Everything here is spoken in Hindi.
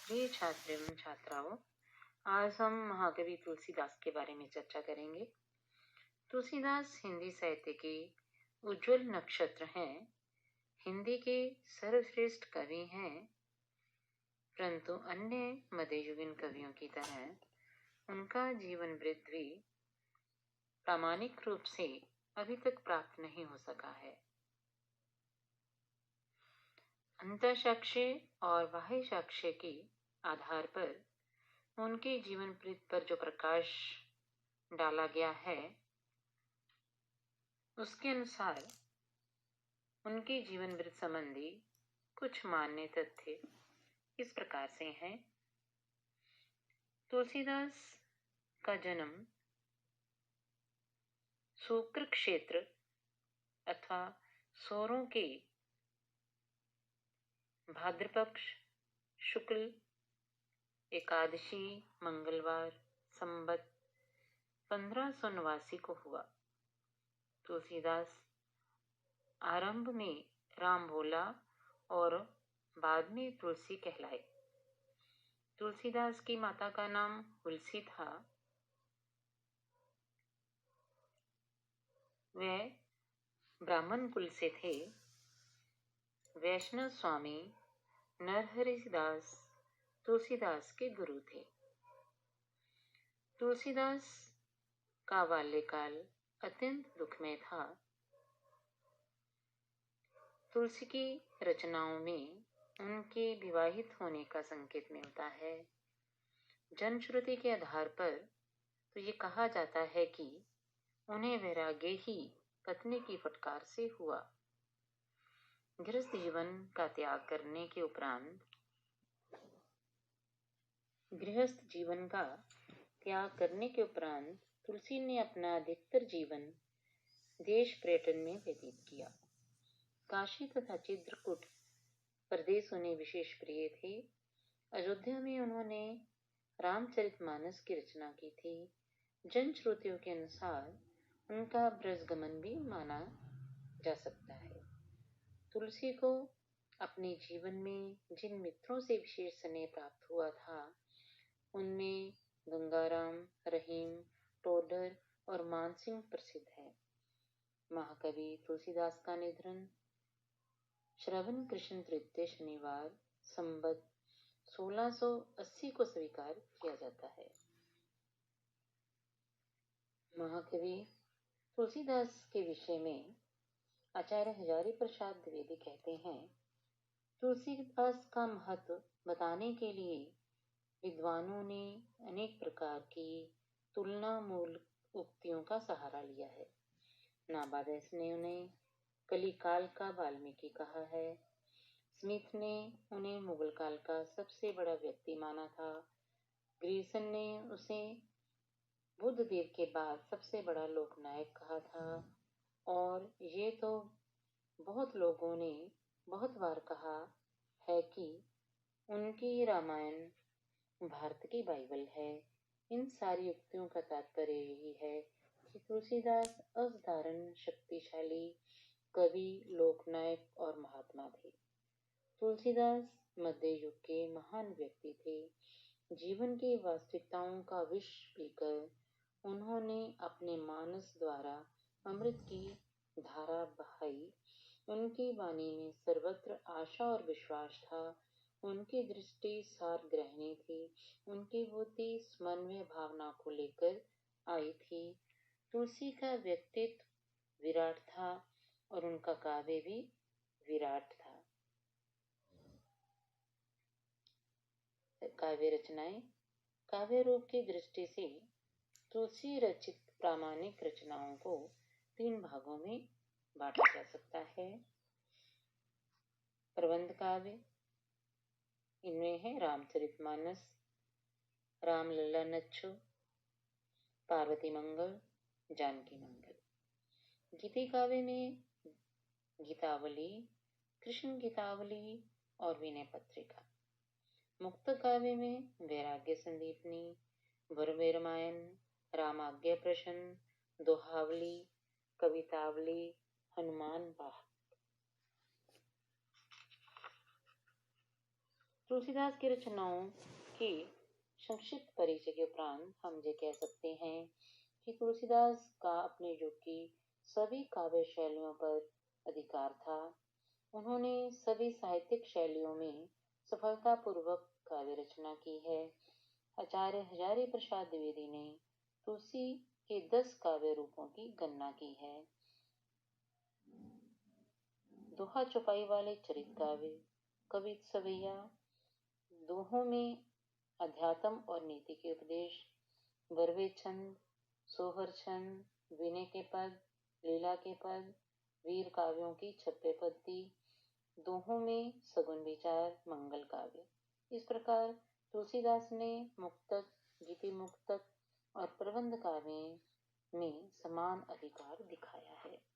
प्रिय छात्र एवं छात्राओं, आज हम महाकवि तुलसीदास के बारे में चर्चा करेंगे। तुलसीदास हिंदी साहित्य के उज्जवल नक्षत्र हैं। हिंदी के सर्वश्रेष्ठ कवि हैं, परंतु अन्य मध्ययुगीन कवियों की तरह उनका जीवन वृत्त भी प्रामाणिक रूप से अभी तक प्राप्त नहीं हो सका है। अंतःसाक्ष्य और बाह्य साक्ष्य के आधार पर उनके जीवन वृत्त पर जो प्रकाश डाला गया है, उसके अनुसार उनके जीवन वृत्त संबंधी कुछ मान्य तथ्य इस प्रकार से हैं। तुलसीदास का जन्म शुक्र क्षेत्र अथवा सोरों के भाद्रपक्ष शुक्ल एकादशी मंगलवार संवत 1589 को हुआ। तुलसीदास आरंभ में राम भोला और बाद में तुलसी कहलाए। तुलसीदास की माता का नाम हुलसी था। वे ब्राह्मण कुल से थे। वैष्णव स्वामी नरहरिदास तुलसीदास के गुरु थे। तुलसीदास का बाल्यकाल अत्यंत दुखमय था। तुलसी की रचनाओं में उनके विवाहित होने का संकेत मिलता है। जनश्रुति के आधार पर तो ये कहा जाता है कि उन्हें वैराग्य ही पत्नी की फटकार से हुआ। गृहस्थ जीवन का त्याग करने के उपरांत तुलसी ने अपना अधिकतर जीवन देश पर्यटन में व्यतीत किया। काशी तथा चित्रकूट प्रदेश उन्हें विशेष प्रिय थे। अयोध्या में उन्होंने रामचरितमानस की रचना की थी। जनश्रुतियों के अनुसार उनका ब्रजगमन भी माना जा सकता है। तुलसी को अपने जीवन में जिन मित्रों से विशेष स्नेह प्राप्त हुआ था, उनमें गंगाराम, रहीम, टोडर और मानसिंह प्रसिद्ध है। महाकवि तुलसीदास का निधन श्रवण कृष्ण तृतीय शनिवार संवत 1680 को स्वीकार किया जाता है। महाकवि तुलसीदास के विषय में आचार्य हजारी प्रसाद द्विवेदी कहते हैं, तुलसीदास का महत्व बताने के लिए विद्वानों ने अनेक प्रकार की तुलना मूलक उक्तियों का सहारा लिया है। नाबादेस ने उन्हें कलिकाल का वाल्मीकि कहा है। स्मिथ ने उन्हें मुगल काल का सबसे बड़ा व्यक्ति माना था। ग्रीसन ने उसे बुद्ध देव के बाद सबसे बड़ा लोकनायक कहा था। और ये तो बहुत लोगों ने बहुत बार कहा है कि उनकी रामायण भारत की बाइबल है। इन सारी उक्तियों का तात्पर्य यही है कि तुलसीदास असाधारण शक्तिशाली कवि, लोकनायक और महात्मा थे। तुलसीदास मध्य युग के महान व्यक्ति थे। जीवन की वास्तविकताओं का विष पीकर उन्होंने अपने मानस द्वारा अमृत की धारा बहाई। उनकी वाणी में सर्वत्र आशा और विश्वास था। उनकी दृष्टि सारग्रहणी थी। उनकी बुद्धि समन्वय भावना को लेकर आई थी। तुलसी का व्यक्तित्व विराट था और उनका काव्य भी विराट था। काव्य रचनाएं। काव्य रूप की दृष्टि से तुलसी रचित प्रामाणिक रचनाओं को 3 भागों में बांटा जा सकता है। प्रबंध काव्य, इनमें है रामचरितमानस, रामलला नच्छु, पार्वती मंगल, जानकी मंगल। गीति काव्य में गीतावली, कृष्ण गीतावली और विनय पत्रिका। मुक्त काव्य में वैराग्य संदीपनी, भरवे रामायण, रामाज्ञा प्रश्न, दोहावली, कवितावली, हनुमान वाह। तुलसीदास की रचनाओं के संक्षिप्त परिचय के उपरांत हम ये कह सकते हैं कि तुलसीदास का अपने युग की सभी काव्य शैलियों पर अधिकार था। उन्होंने सभी साहित्यिक शैलियों में सफलतापूर्वक काव्य रचना की है। आचार्य हजारी प्रसाद द्विवेदी ने तुलसी के 10 काव्य रूपों की गणना की है। दोहा चौपाई वाले चरित काव्य, कवित सवैया, दोहों में अध्यात्म और नीति के उपदेश, बरवे छंद, सोहर छंद, विनय के पद, लीला के पद, वीर काव्यों की छप्पे पद्दी, दोहों में सगुन विचार, मंगल काव्य। इस प्रकार तुलसीदास ने मुक्तक, गीति मुक्तक और प्रबंध काव्य में समान अधिकार दिखाया है।